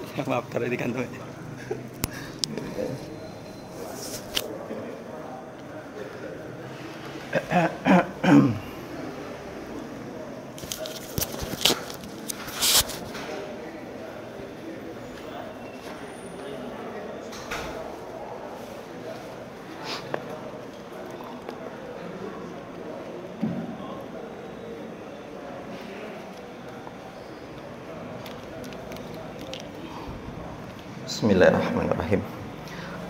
Maaf, taruh di kantong. Bismillahirrahmanirrahim.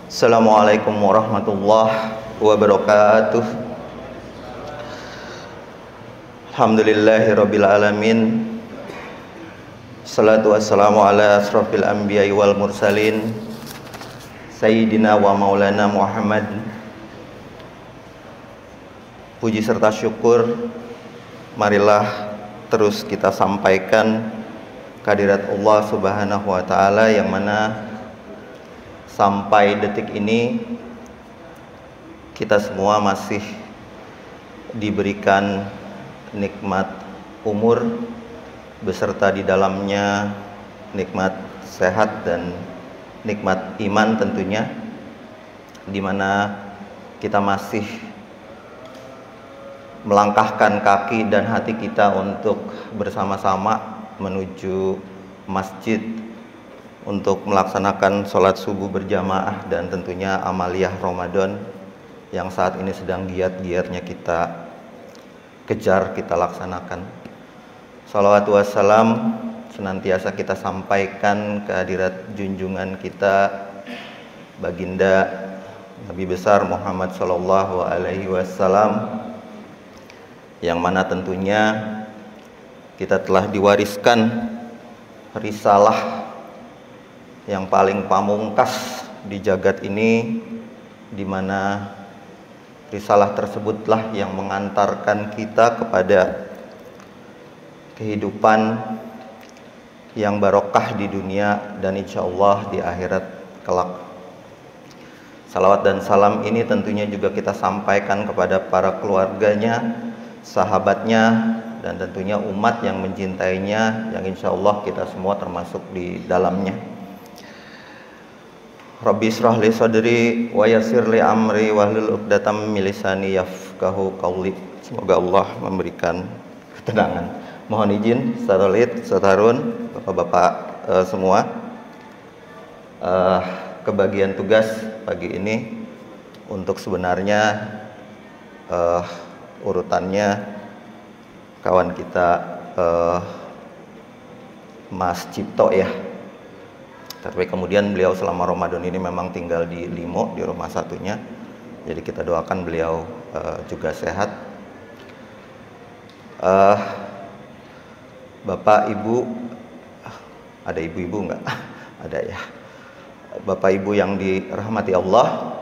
Assalamualaikum warahmatullahi wabarakatuh. Alhamdulillahirabbil alamin. Salatu wassalamu ala asrofil anbiya'i wal mursalin Sayyidina wa maulana Muhammad. Puji serta syukur marilah terus kita sampaikan kehadirat Allah Subhanahu wa taala, yang mana sampai detik ini kita semua masih diberikan nikmat umur beserta di dalamnya nikmat sehat dan nikmat iman tentunya, di mana kita masih melangkahkan kaki dan hati kita untuk bersama-sama menuju masjid untuk melaksanakan sholat subuh berjamaah dan tentunya amaliyah Ramadan yang saat ini sedang giat-giatnya kita kejar, kita laksanakan. Shalawat wassalam senantiasa kita sampaikan kehadirat junjungan kita baginda Nabi besar Muhammad Sallallahu Alaihi Wasallam, yang mana tentunya kita telah diwariskan risalah yang paling pamungkas di jagat ini, di mana risalah tersebutlah yang mengantarkan kita kepada kehidupan yang barokah di dunia dan insya Allah di akhirat kelak. Salawat dan salam ini tentunya juga kita sampaikan kepada para keluarganya, sahabatnya, dan tentunya umat yang mencintainya, yang insya Allah kita semua termasuk di dalamnya. Rabbi israh li sadri wa yassir li amri wahlul 'uqdatam min lisani yafqahu qawli. Semoga Allah memberikan ketenangan. Mohon izin Sarolid, Satarun, Bapak-bapak semua, kebagian tugas pagi ini untuk sebenarnya urutannya kawan kita Mas Cipto ya. Tapi kemudian beliau selama Ramadan ini memang tinggal di Limo, di rumah satunya. Jadi kita doakan beliau juga sehat. Bapak Ibu, ada ibu-ibu enggak? Ada ya. Bapak Ibu yang dirahmati Allah,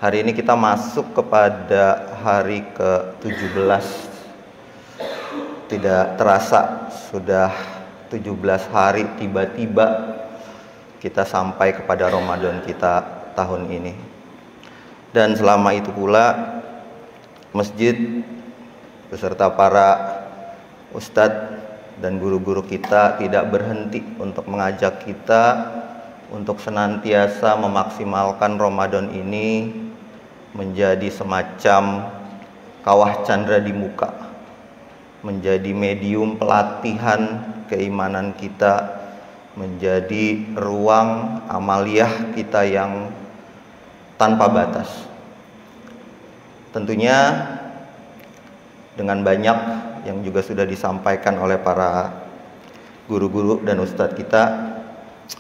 hari ini kita masuk kepada hari ke-17. Tidak terasa sudah 17 hari tiba-tiba kita sampai kepada Ramadan kita tahun ini. Dan selama itu pula masjid beserta para ustadz dan guru-guru kita tidak berhenti untuk mengajak kita untuk senantiasa memaksimalkan Ramadan ini menjadi semacam kawah candra di muka, menjadi medium pelatihan keimanan kita, menjadi ruang amaliyah kita yang tanpa batas. Tentunya dengan banyak yang juga sudah disampaikan oleh para guru-guru dan ustadz kita,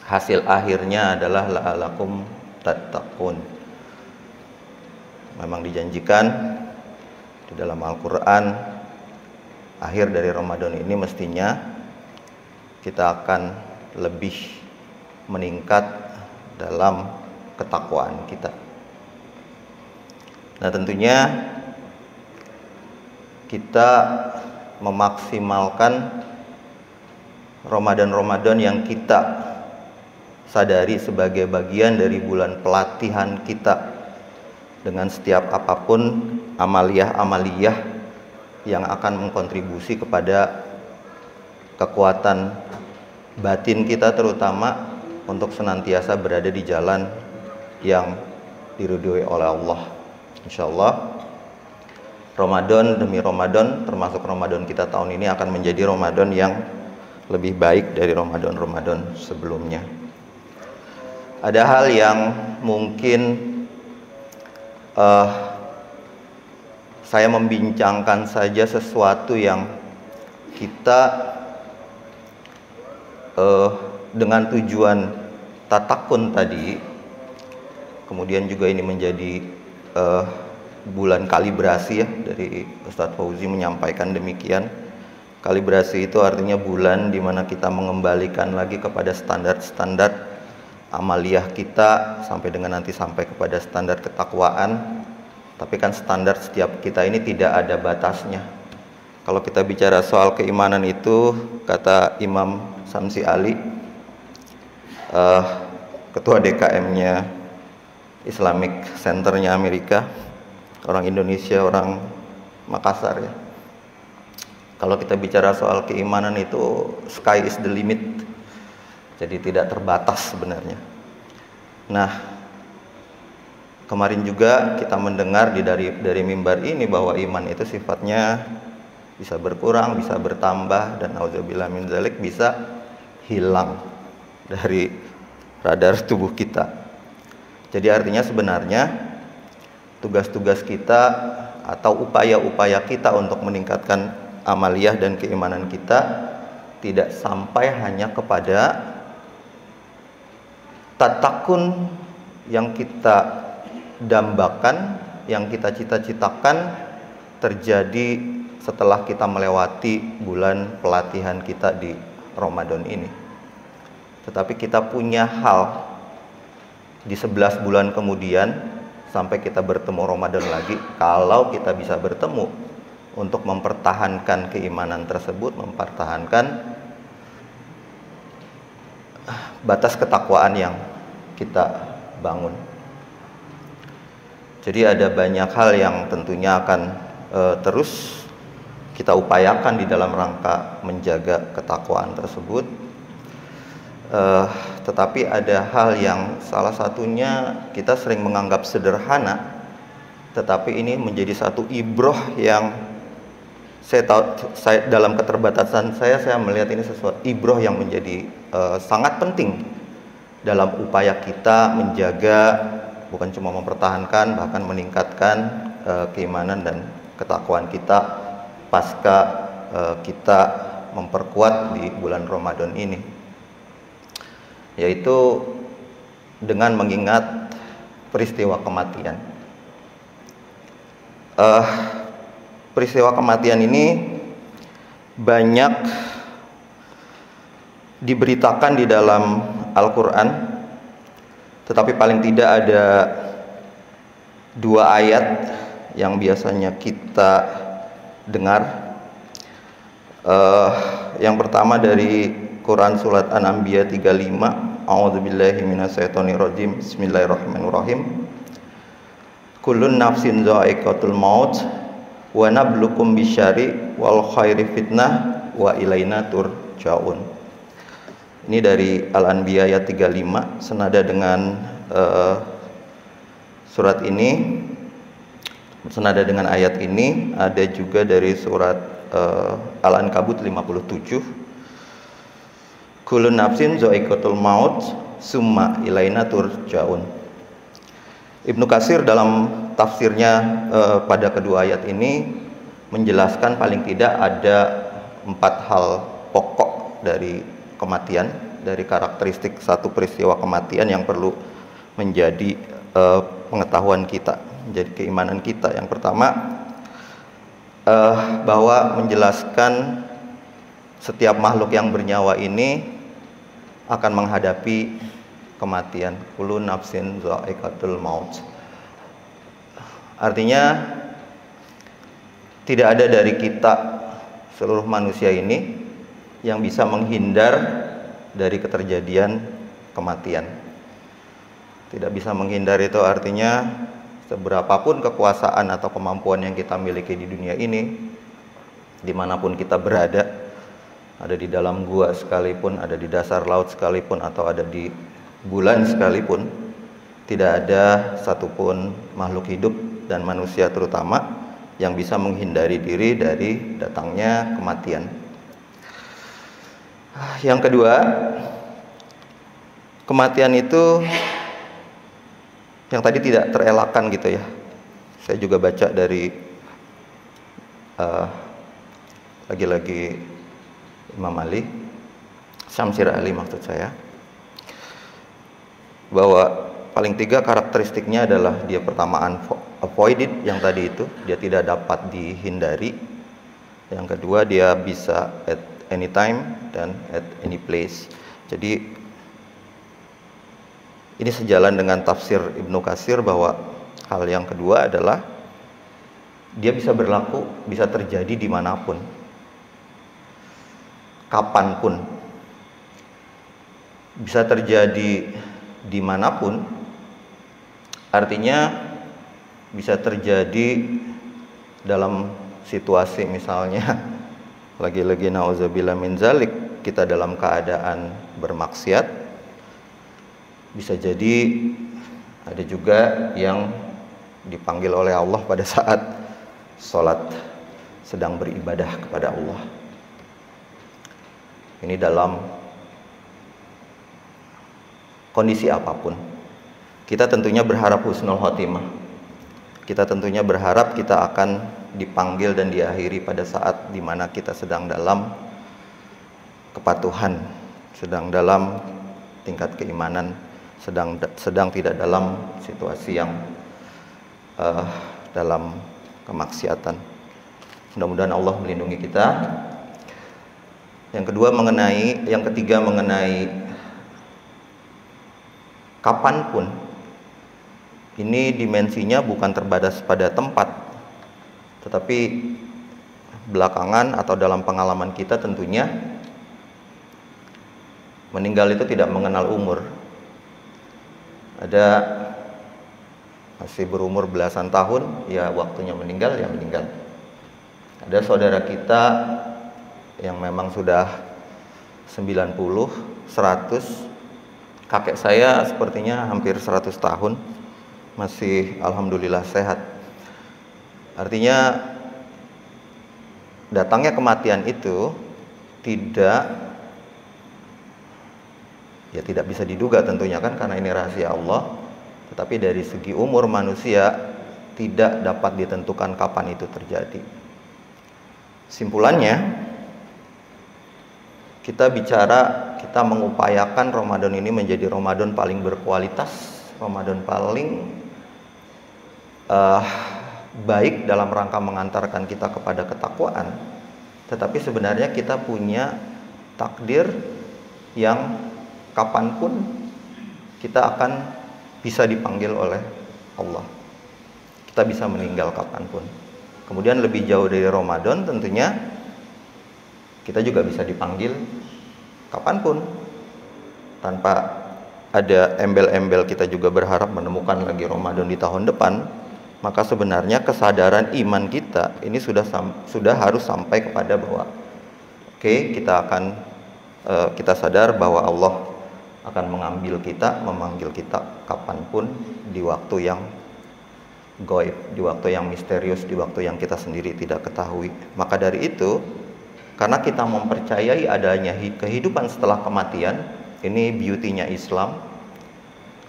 hasil akhirnya adalah la'alakum tattaqun. Memang dijanjikan di dalam Al-Quran, akhir dari Ramadan ini mestinya kita akan lebih meningkat dalam ketakwaan kita. Nah, tentunya kita memaksimalkan Ramadan-Ramadan yang kita sadari sebagai bagian dari bulan pelatihan kita dengan setiap apapun amaliyah-amaliyah yang akan mengkontribusi kepada kekuatan batin kita terutama untuk senantiasa berada di jalan yang diridhoi oleh Allah. Insyaallah Ramadan demi Ramadan, termasuk Ramadan kita tahun ini, akan menjadi Ramadan yang lebih baik dari Ramadan-Ramadan sebelumnya. Ada hal yang mungkin saya membincangkan saja sesuatu yang kita dengan tujuan tatakun tadi, kemudian juga ini menjadi bulan kalibrasi ya, dari Ustadz Fauzi menyampaikan demikian. Kalibrasi itu artinya bulan di mana kita mengembalikan lagi kepada standar-standar amaliyah kita sampai dengan nanti sampai kepada standar ketakwaan. Tapi kan standar setiap kita ini tidak ada batasnya. Kalau kita bicara soal keimanan itu, kata Imam Samsi Ali, ketua DKM-nya Islamic Center-nya Amerika, orang Indonesia, orang Makassar ya. Kalau kita bicara soal keimanan itu, sky is the limit. Jadi tidak terbatas sebenarnya. Nah, kemarin juga kita mendengar dari mimbar ini bahwa iman itu sifatnya bisa berkurang, bisa bertambah, dan auzubillah min dzalik bisa hilang dari radar tubuh kita. Jadi artinya sebenarnya tugas-tugas kita atau upaya-upaya kita untuk meningkatkan amaliyah dan keimanan kita tidak sampai hanya kepada tatakun yang kita dambakan, yang kita cita-citakan terjadi setelah kita melewati bulan pelatihan kita di Ramadan ini. Tetapi kita punya hal di 11 bulan kemudian sampai kita bertemu Ramadan lagi, kalau kita bisa bertemu untuk mempertahankan keimanan tersebut, mempertahankan batas ketakwaan yang kita bangun. Jadi ada banyak hal yang tentunya akan terus kita upayakan di dalam rangka menjaga ketakwaan tersebut. Tetapi ada hal yang salah satunya kita sering menganggap sederhana, tetapi ini menjadi satu ibroh yang saya dalam keterbatasan saya melihat ini sesuatu ibroh yang menjadi sangat penting dalam upaya kita menjaga, bukan cuma mempertahankan, bahkan meningkatkan keimanan dan ketakwaan kita pasca kita memperkuat di bulan Ramadan ini, yaitu dengan mengingat peristiwa kematian. Peristiwa kematian ini banyak diberitakan di dalam Al-Quran, tetapi paling tidak ada 2 ayat yang biasanya kita dengar. Yang pertama dari Quran surat An-Anbiya 35, A'udzubillahi minasyaitonirrajim, Bismillahirrahmanirrahim. Kullun nafsin dha'iqatul maut wa nabluukum bisyarri wal khairi fitnah wa ilaina turja'un. Ini dari Al-Anbiya ayat 35, senada dengan surat ini, senada dengan ayat ini ada juga dari surat Al-Ankabut 57. Kullun nafsin dha'iqatul maut summa ilaina turja'un. Ibnu Katsir dalam tafsirnya pada kedua ayat ini menjelaskan paling tidak ada 4 hal pokok dari kematian, dari karakteristik satu peristiwa kematian yang perlu menjadi pengetahuan kita, menjadi keimanan kita. Yang pertama, bahwa menjelaskan setiap makhluk yang bernyawa ini akan menghadapi kematian. Kullu nafsin dha'iqatul maut. Artinya tidak ada dari kita, seluruh manusia ini, yang bisa menghindar dari keterjadian kematian. Tidak bisa menghindar itu artinya seberapapun kekuasaan atau kemampuan yang kita miliki di dunia ini, dimanapun kita berada, ada di dalam gua sekalipun, ada di dasar laut sekalipun, atau ada di bulan sekalipun, tidak ada satupun makhluk hidup dan manusia terutama yang bisa menghindari diri dari datangnya kematian. Yang kedua, kematian itu yang tadi tidak terelakkan gitu ya. Saya juga baca dari lagi-lagi Imam Ali, Syamsir Ali maksud saya, bahwa paling tiga karakteristiknya adalah dia pertama avoided, yang tadi itu dia tidak dapat dihindari. Yang kedua, dia bisa at any time dan at any place. Jadi ini sejalan dengan tafsir Ibnu Katsir bahwa hal yang kedua adalah dia bisa berlaku, bisa terjadi dimanapun, kapanpun. Bisa terjadi dimanapun artinya bisa terjadi dalam situasi misalnya lagi-lagi nauzubillah min zalik, kita dalam keadaan bermaksiat. Bisa jadi ada juga yang dipanggil oleh Allah pada saat sholat, sedang beribadah kepada Allah. Ini dalam kondisi apapun. Kita tentunya berharap husnul khotimah. Kita tentunya berharap kita akan dipanggil dan diakhiri pada saat dimana kita sedang dalam kepatuhan, sedang dalam tingkat keimanan, sedang tidak dalam situasi yang dalam kemaksiatan. Mudah-mudahan Allah melindungi kita. Yang ketiga mengenai kapanpun. Ini dimensinya bukan terbatas pada tempat, tetapi belakangan atau dalam pengalaman kita tentunya meninggal itu tidak mengenal umur. Ada masih berumur belasan tahun, ya waktunya meninggal, ya meninggal. Ada saudara kita yang memang sudah 90, 100. Kakek saya sepertinya hampir 100 tahun, masih alhamdulillah sehat. Artinya datangnya kematian itu tidak bisa diduga tentunya kan, karena ini rahasia Allah. Tetapi dari segi umur manusia tidak dapat ditentukan kapan itu terjadi. Simpulannya, kita mengupayakan Ramadan ini menjadi Ramadan paling berkualitas, Ramadan paling baik dalam rangka mengantarkan kita kepada ketakwaan. Tetapi sebenarnya kita punya takdir yang kapanpun kita akan bisa dipanggil oleh Allah. Kita bisa meninggal kapanpun. Kemudian lebih jauh dari Ramadan tentunya kita juga bisa dipanggil kapanpun. Tanpa ada embel-embel kita juga berharap menemukan lagi Ramadan di tahun depan. Maka sebenarnya kesadaran iman kita ini sudah harus sampai kepada bahwa kita sadar bahwa Allah akan memanggil kita kapanpun, di waktu yang gaib, di waktu yang misterius, di waktu yang kita sendiri tidak ketahui. Maka dari itu, karena kita mempercayai adanya kehidupan setelah kematian, ini beauty-nya Islam.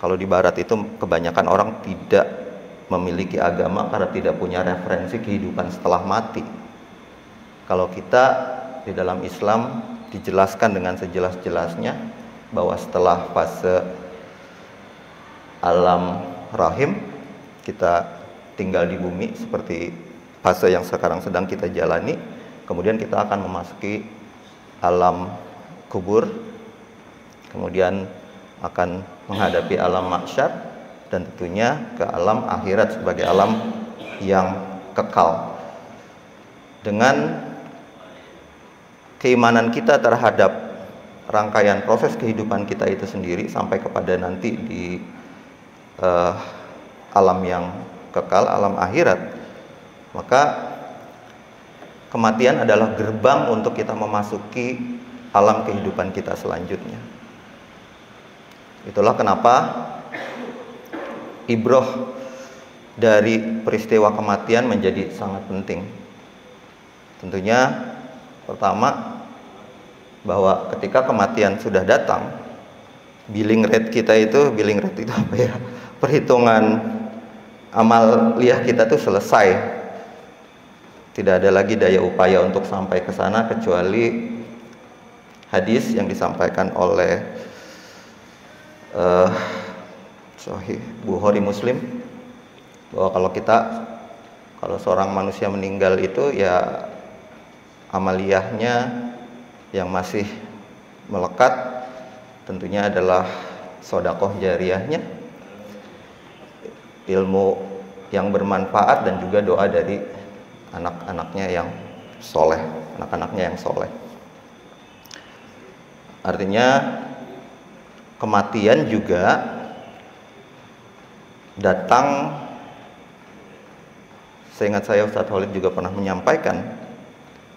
Kalau di barat itu kebanyakan orang tidak memiliki agama karena tidak punya referensi kehidupan setelah mati. Kalau kita di dalam Islam dijelaskan dengan sejelas-jelasnya bahwa setelah fase alam rahim, kita tinggal di bumi seperti fase yang sekarang sedang kita jalani, kemudian kita akan memasuki alam kubur, kemudian akan menghadapi alam mahsyar, dan tentunya ke alam akhirat sebagai alam yang kekal. Dengan keimanan kita terhadap rangkaian proses kehidupan kita itu sendiri sampai kepada nanti di alam yang kekal, alam akhirat, maka kematian adalah gerbang untuk kita memasuki alam kehidupan kita selanjutnya. Itulah kenapa ibroh dari peristiwa kematian menjadi sangat penting. Tentunya pertama, bahwa ketika kematian sudah datang, billing rate itu apa ya? Perhitungan amaliyah kita tuh selesai. Tidak ada lagi daya upaya untuk sampai ke sana kecuali hadis yang disampaikan oleh Sahih Bukhari Muslim, bahwa kalau seorang manusia meninggal itu ya amaliyahnya yang masih melekat tentunya adalah sedekah jariyahnya, ilmu yang bermanfaat, dan juga doa dari anak-anaknya yang soleh. Artinya kematian juga datang. Seingat saya Ustadz Khalid juga pernah menyampaikan,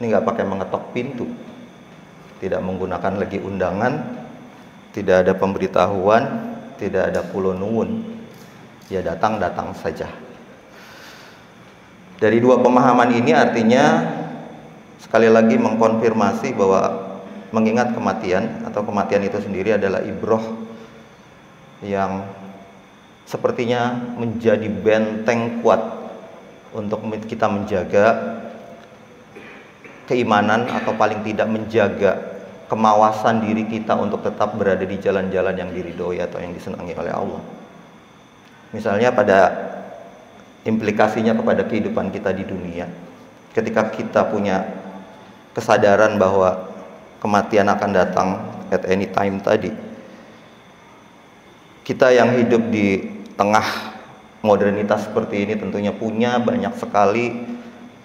ini nggak pakai mengetok pintu, tidak menggunakan lagi undangan, tidak ada pemberitahuan, tidak ada pulo nuwun, ya datang saja. Dari dua pemahaman ini artinya sekali lagi mengkonfirmasi bahwa mengingat kematian atau kematian itu sendiri adalah ibroh yang sepertinya menjadi benteng kuat untuk kita menjaga keimanan, atau paling tidak menjaga kemawasan diri kita untuk tetap berada di jalan-jalan yang diridhoi atau yang disenangi oleh Allah. Misalnya pada implikasinya kepada kehidupan kita di dunia, ketika kita punya kesadaran bahwa kematian akan datang at any time tadi, kita yang hidup di tengah modernitas seperti ini tentunya punya banyak sekali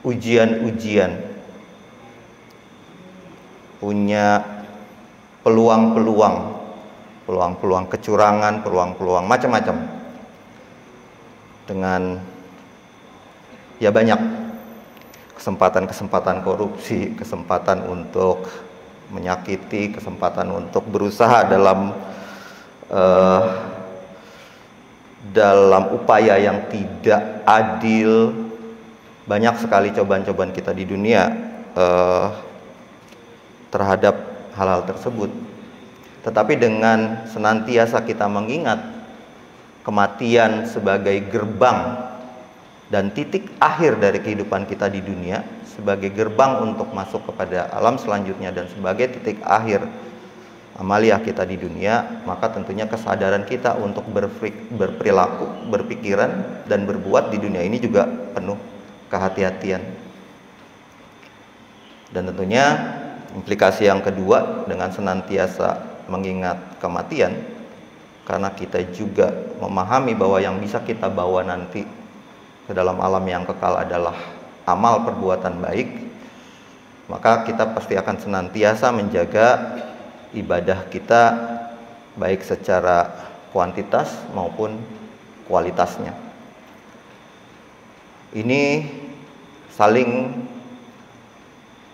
ujian-ujian, punya peluang-peluang kecurangan, peluang-peluang macam-macam, dengan ya banyak kesempatan korupsi, kesempatan untuk menyakiti, kesempatan untuk berusaha dalam upaya yang tidak adil. Banyak sekali cobaan-cobaan kita di dunia terhadap hal-hal tersebut. Tetapi dengan senantiasa kita mengingat kematian sebagai gerbang dan titik akhir dari kehidupan kita di dunia, sebagai gerbang untuk masuk kepada alam selanjutnya, dan sebagai titik akhir amaliyah kita di dunia, maka tentunya kesadaran kita untuk berperilaku, berpikiran, dan berbuat di dunia ini juga penuh kehati-hatian. Dan tentunya implikasi yang kedua, dengan senantiasa mengingat kematian, karena kita juga memahami bahwa yang bisa kita bawa nanti ke dalam alam yang kekal adalah amal perbuatan baik, maka kita pasti akan senantiasa menjaga ibadah kita baik secara kuantitas maupun kualitasnya. Ini saling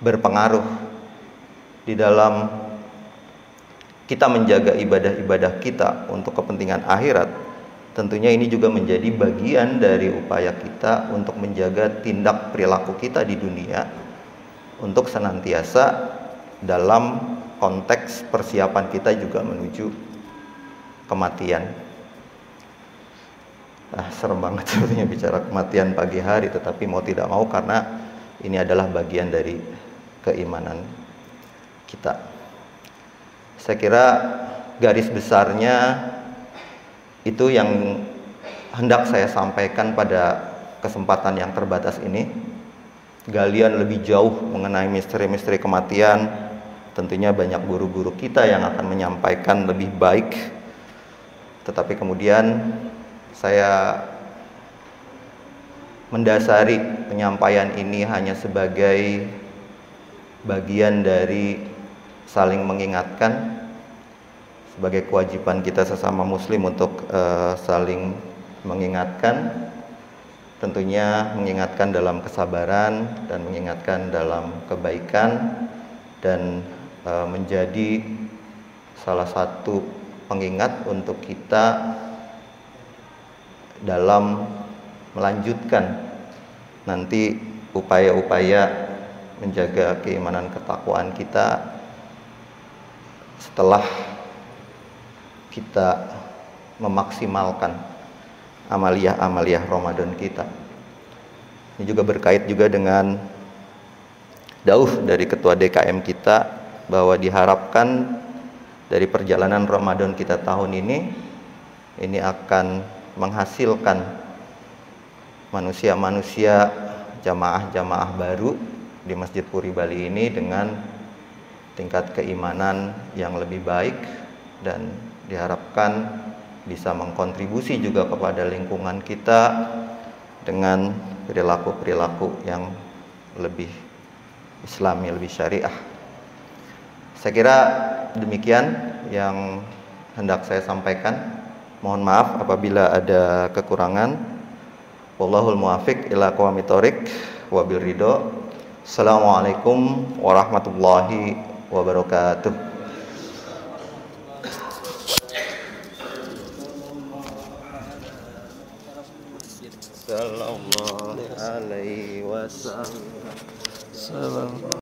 berpengaruh di dalam kita menjaga ibadah-ibadah kita untuk kepentingan akhirat. Tentunya ini juga menjadi bagian dari upaya kita untuk menjaga tindak perilaku kita di dunia untuk senantiasa dalam konteks persiapan kita juga menuju kematian. Serem banget sebetulnya bicara kematian pagi hari, tetapi mau tidak mau karena ini adalah bagian dari keimanan kita. Saya kira garis besarnya itu yang hendak saya sampaikan pada kesempatan yang terbatas ini. Galian lebih jauh mengenai misteri-misteri kematian, tentunya banyak guru-guru kita yang akan menyampaikan lebih baik. Tetapi kemudian saya mendasari penyampaian ini hanya sebagai bagian dari saling mengingatkan, sebagai kewajiban kita sesama muslim untuk saling mengingatkan, tentunya mengingatkan dalam kesabaran dan mengingatkan dalam kebaikan, dan menjadi salah satu pengingat untuk kita dalam melanjutkan nanti upaya-upaya menjaga keimanan ketakwaan kita setelah kita memaksimalkan amaliyah-amaliyah Ramadan kita. Ini juga berkait juga dengan dauh dari ketua DKM kita bahwa diharapkan dari perjalanan Ramadan kita tahun ini akan menghasilkan manusia-manusia, jamaah-jamaah baru di Masjid Puri Bali ini dengan tingkat keimanan yang lebih baik, dan diharapkan bisa mengkontribusi juga kepada lingkungan kita dengan perilaku-perilaku yang lebih Islami, lebih syariah. Saya kira demikian yang hendak saya sampaikan. Mohon maaf apabila ada kekurangan. Wallahul muwaffiq ila aqwamit thoriq wabil ridho. Assalamualaikum warahmatullahi wabarakatuh. Sallallahu alaihi wasallam.